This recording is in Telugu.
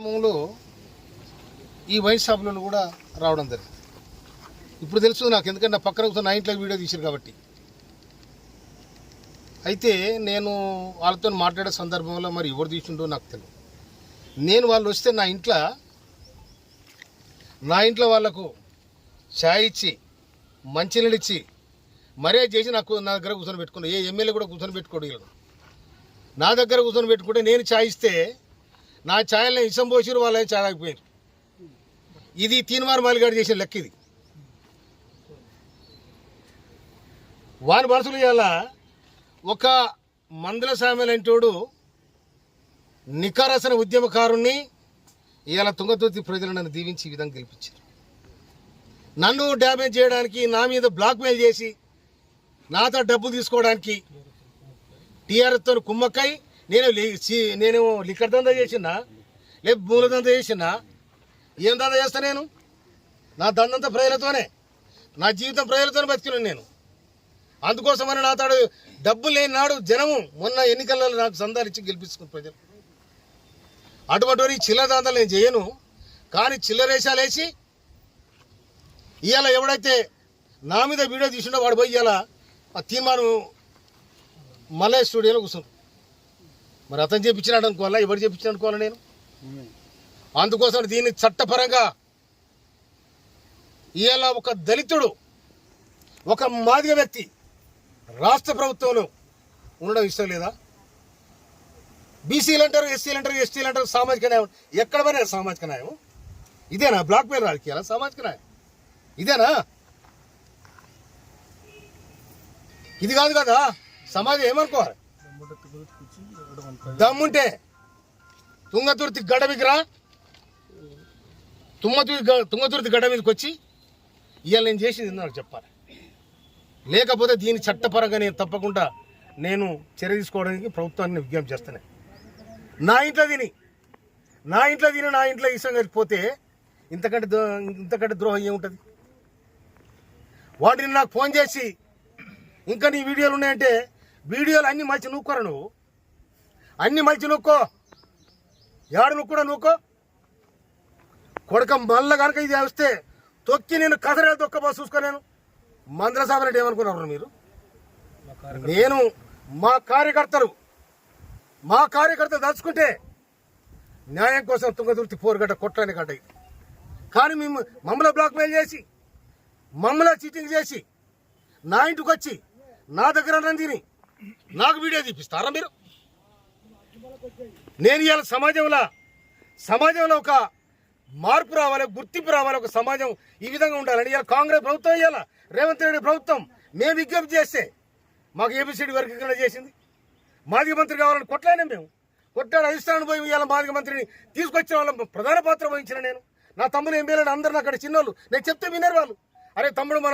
కార్యక్రమంలో ఈ వైన్ షాపులను కూడా రావడం జరిగింది. ఇప్పుడు తెలుసు నాకు, ఎందుకంటే నా పక్కన కూర్చొని నా ఇంట్లో వీడియో తీశారు కాబట్టి. అయితే నేను వాళ్ళతో మాట్లాడే సందర్భంలో మరి ఎవరు తీసుండో నాకు తెలియదు. నేను వాళ్ళు వస్తే నా ఇంట్లో వాళ్ళకు ఛాయ్ ఇచ్చి మంచినీళ్ళు ఇచ్చి మర్యాద చేసి నా దగ్గర కూర్చొని పెట్టుకున్నా. ఏ ఎమ్మెల్యే కూడా కూర్చొని పెట్టుకోడు. వీళ్ళు నా దగ్గర కూర్చొని పెట్టుకుంటే నేను ఛాయ్ ఇస్తే నా ఛాయల్ని ఇసం పోసిరు, వాళ్ళని ఛాయ్ ఆగిపోయారు. ఇది తీన్మార్ మాలిగాడు చేసిన లెక్క. ఇది వారి మనసులు ఇవాళ ఒక మందుల సామెలంటోడు నికారసన ఉద్యమకారుణ్ణి ఇవాళ తుంగతుర్తి ప్రజలు నన్ను దీవించి ఈ విధంగా గెలిపించారు. నన్ను డ్యామేజ్ చేయడానికి, నా మీద బ్లాక్మెయిల్ చేసి నాతో డబ్బులు తీసుకోవడానికి టీఆర్ఎస్తో కుమ్మక్కై నేను లిక్కర్ దందా చేసినా, లేక భూముల దందా చేసినా, ఏం దందా చేస్తా నేను? నా దందంతా ప్రజలతోనే, నా జీవితం ప్రజలతోనే బతికినాను నేను. అందుకోసమని నాతాడు డబ్బు లేని నాడు జనము మొన్న ఎన్నికలలో నాకు సందాలు ఇచ్చి గెలిపించుకున్న ప్రజలు. అటువంటి చిల్లర దందాలు నేను చేయను. కానీ చిల్లరేషాలు వేసి ఇవాళ ఎవడైతే నా మీద వీడియో తీసుండో వాడు పోయి ఇవాళ ఆ తీర్మానం మల్లయ్య స్టూడియోలో కూర్చున్నాడు. మరి అతను చేయించినాడు అనుకోవాలా, ఎవరు చేయించినాడు అనుకోవాలా నేను? అందుకోసం దీన్ని చట్టపరంగా ఇవాళ ఒక దళితుడు, ఒక మాదిగ వ్యక్తి రాష్ట్ర ప్రభుత్వంలో ఉండడం ఇష్టం లేదా? బీసీలు అంటారు, ఎస్సీలు అంటారు, ఎస్టీలు అంటారు, సామాజిక న్యాయం. ఎక్కడ పోయినా సామాజిక న్యాయం ఇదేనా? బ్లాక్ మెయిల్ రాజకీయాల సామాజిక న్యాయం ఇదేనా? ఇది కాదు కదా. సమాజం ఏమనుకోవాలి? దమ్ముంటే తుంగతుర్తి గడ్డ మీదకి రా, తుంగతుర్తి గడ్డ మీదకి వచ్చి ఇవాళ నేను చేసింది నాకు చెప్పాలి. లేకపోతే దీని చట్టపరంగా నేను తప్పకుండా నేను చర్య తీసుకోవడానికి ప్రభుత్వాన్ని విజ్ఞప్తి చేస్తాను. నా ఇంట్లో తిని నా ఇంట్లో ఇష్టం కలిగిపోతే ఇంతకంటే ద్రోహం ఏముంటుంది? వాటిని నాకు ఫోన్ చేసి ఇంకా నీ వీడియోలు ఉన్నాయంటే, వీడియోలు అన్ని మలిచి నూక్కోరా నువ్వు, అన్ని మలిచి నూక్కో, ఏడు నువ్వు నూక్కో కొడక. మళ్ళా కనుక ఇది వస్తే తొక్కి నేను కసరేలు తొక్కబో చూసుకోలేను. మందల సాబనంటే ఏమనుకున్నారు మీరు? నేను మా కార్యకర్తలు దాచుకుంటే న్యాయం కోసం తుంగతుర్తి పోరుగడ్డ కొట్టని గడ్డ. కానీ మమ్మల్ని బ్లాక్మెయిల్ చేసి, మమ్మల్ని చీటింగ్ చేసి నా ఇంటికి వచ్చి నా దగ్గర తిని నాకు వీడియో తీపిస్తారా మీరు? నేను ఇవాళ సమాజంలో ఒక మార్పు రావాలి, గుర్తింపు రావాలి, ఒక సమాజం ఈ విధంగా ఉండాలని ఇవాళ కాంగ్రెస్ ప్రభుత్వం, ఇవాళ రేవంత్ రెడ్డి ప్రభుత్వం మేము విజ్ఞప్తి చేస్తే మాకు ఏబిసిడి వర్గీకరణ చేసింది. మాదిగ మంత్రి కావాలని కొట్లాడినా మేము. కొట్లాడి అధిష్టానం పోయి ఇవాళ మాదిగ మంత్రిని తీసుకొచ్చిన వాళ్ళ ప్రధాన పాత్ర వహించిన నేను. నా తమ్ముడు ఎమ్మెల్యేలు అందరూ అక్కడ చిన్నోళ్ళు, నేను చెప్తే వినరు వాళ్ళు. అరే తమ్ముడు మనం